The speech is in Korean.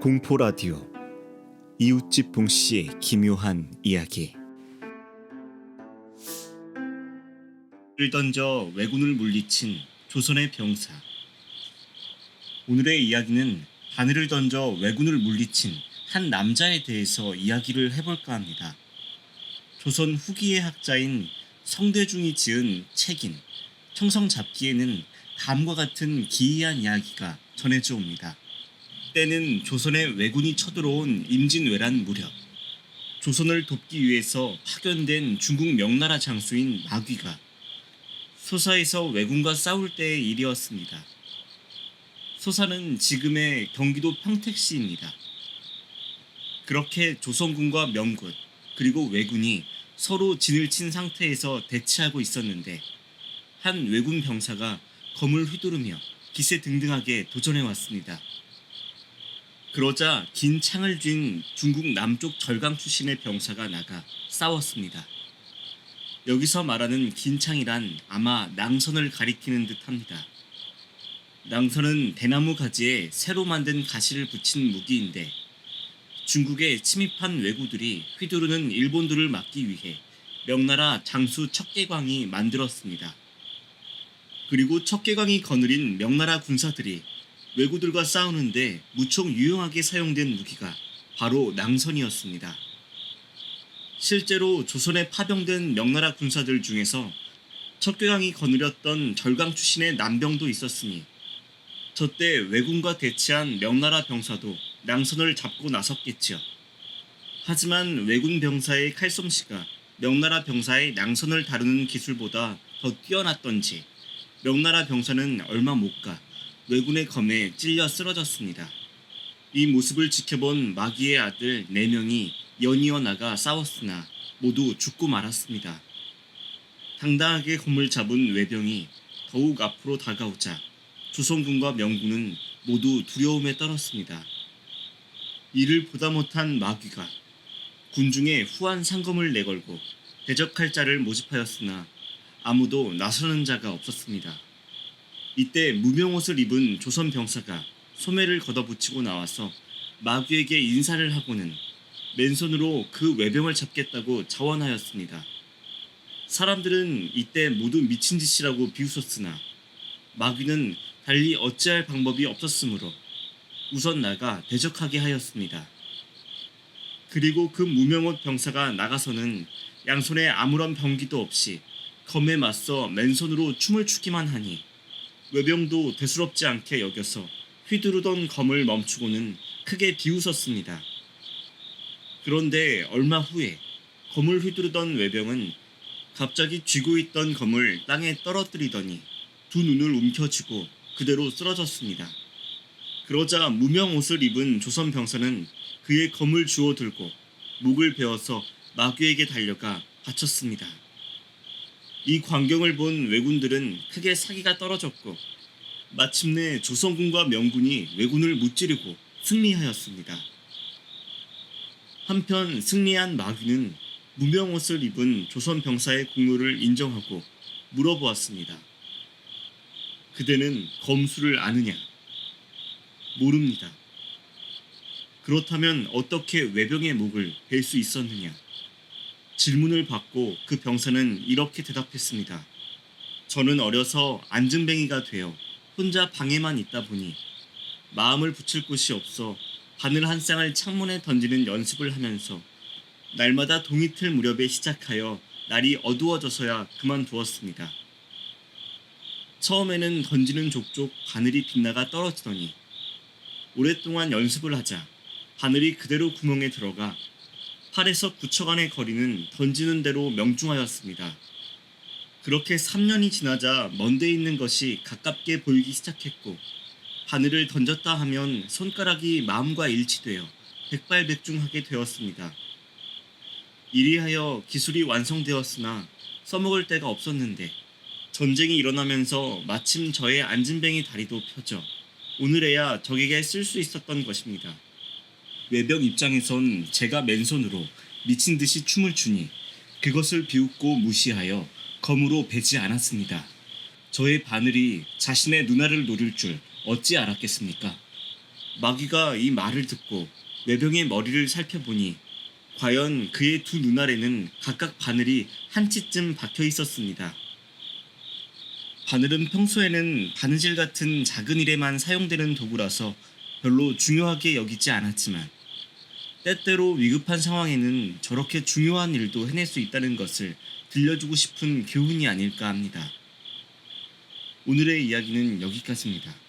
공포 라디오 이웃집 봉씨의 기묘한 이야기. 을 던져 왜군을 물리친 조선의 병사. 오늘의 이야기는 바늘을 던져 왜군을 물리친 한 남자에 대해서 이야기를 해볼까 합니다. 조선 후기의 학자인 성대중이 지은 책인 청성잡기에는 다음과 같은 기이한 이야기가 전해져 옵니다. 때는 조선에 왜군이 쳐들어온 임진왜란 무렵, 조선을 돕기 위해서 파견된 중국 명나라 장수인 마귀가 소사에서 왜군과 싸울 때의 일이었습니다. 소사는 지금의 경기도 평택시입니다. 그렇게 조선군과 명군 그리고 왜군이 서로 진을 친 상태에서 대치하고 있었는데, 한 왜군 병사가 검을 휘두르며 기세등등하게 도전해 왔습니다. 그러자 긴 창을 쥔 중국 남쪽 절강 출신의 병사가 나가 싸웠습니다. 여기서 말하는 긴 창이란 아마 낭선을 가리키는 듯합니다. 낭선은 대나무 가지에 새로 만든 가시를 붙인 무기인데, 중국에 침입한 왜구들이 휘두르는 일본들을 막기 위해 명나라 장수 척계광이 만들었습니다. 그리고 척계광이 거느린 명나라 군사들이 왜구들과 싸우는데 무척 유용하게 사용된 무기가 바로 낭선이었습니다. 실제로 조선에 파병된 명나라 군사들 중에서 척계광이 거느렸던 절강 출신의 남병도 있었으니, 저때 왜군과 대치한 명나라 병사도 낭선을 잡고 나섰겠지요. 하지만 왜군 병사의 칼솜씨가 명나라 병사의 낭선을 다루는 기술보다 더 뛰어났던지 명나라 병사는 얼마 못 가 왜군의 검에 찔려 쓰러졌습니다. 이 모습을 지켜본 마귀의 아들 4명이 연이어 나가 싸웠으나 모두 죽고 말았습니다. 당당하게 검을 잡은 왜병이 더욱 앞으로 다가오자 조선군과 명군은 모두 두려움에 떨었습니다. 이를 보다 못한 마귀가 군중에 후한 상검을 내걸고 대적할 자를 모집하였으나 아무도 나서는 자가 없었습니다. 이때 무명옷을 입은 조선 병사가 소매를 걷어붙이고 나와서 마귀에게 인사를 하고는 맨손으로 그 왜병을 잡겠다고 자원하였습니다. 사람들은 이때 모두 미친 짓이라고 비웃었으나 마귀는 달리 어찌할 방법이 없었으므로 우선 나가 대적하게 하였습니다. 그리고 그 무명옷 병사가 나가서는 양손에 아무런 병기도 없이 검에 맞서 맨손으로 춤을 추기만 하니 왜병도 대수롭지 않게 여겨서 휘두르던 검을 멈추고는 크게 비웃었습니다. 그런데 얼마 후에 검을 휘두르던 왜병은 갑자기 쥐고 있던 검을 땅에 떨어뜨리더니 두 눈을 움켜쥐고 그대로 쓰러졌습니다. 그러자 무명옷을 입은 조선 병사는 그의 검을 주워 들고 목을 베어서 마귀에게 달려가 바쳤습니다. 이 광경을 본 왜군들은 크게 사기가 떨어졌고 마침내 조선군과 명군이 왜군을 무찌르고 승리하였습니다. 한편 승리한 마귀는 무명옷을 입은 조선 병사의 공로를 인정하고 물어보았습니다. 그대는 검수를 아느냐? 모릅니다. 그렇다면 어떻게 왜병의 목을 벨 수 있었느냐? 질문을 받고 그 병사는 이렇게 대답했습니다. 저는 어려서 안진뱅이가 되어 혼자 방에만 있다 보니 마음을 붙일 곳이 없어 바늘 한 쌍을 창문에 던지는 연습을 하면서 날마다 동이틀 무렵에 시작하여 날이 어두워져서야 그만두었습니다. 처음에는 던지는 족족 바늘이 빗나가 떨어지더니 오랫동안 연습을 하자 바늘이 그대로 구멍에 들어가 8에서 9척안의 거리는 던지는 대로 명중하였습니다. 그렇게 3년이 지나자 먼데 있는 것이 가깝게 보이기 시작했고, 바늘을 던졌다 하면 손가락이 마음과 일치되어 백발백중하게 되었습니다. 이리하여 기술이 완성되었으나 써먹을 데가 없었는데, 전쟁이 일어나면서 마침 저의 안진뱅이 다리도 펴져 오늘에야 적에게 쓸 수 있었던 것입니다. 왜병 입장에선 제가 맨손으로 미친 듯이 춤을 추니 그것을 비웃고 무시하여 검으로 베지 않았습니다. 저의 바늘이 자신의 누나를 노릴 줄 어찌 알았겠습니까? 마귀가 이 말을 듣고 외병의 머리를 살펴보니 과연 그의 두 눈알에는 각각 바늘이 한 치쯤 박혀 있었습니다. 바늘은 평소에는 바느질 같은 작은 일에만 사용되는 도구라서 별로 중요하게 여기지 않았지만 때때로 위급한 상황에는 저렇게 중요한 일도 해낼 수 있다는 것을 들려주고 싶은 교훈이 아닐까 합니다. 오늘의 이야기는 여기까지입니다.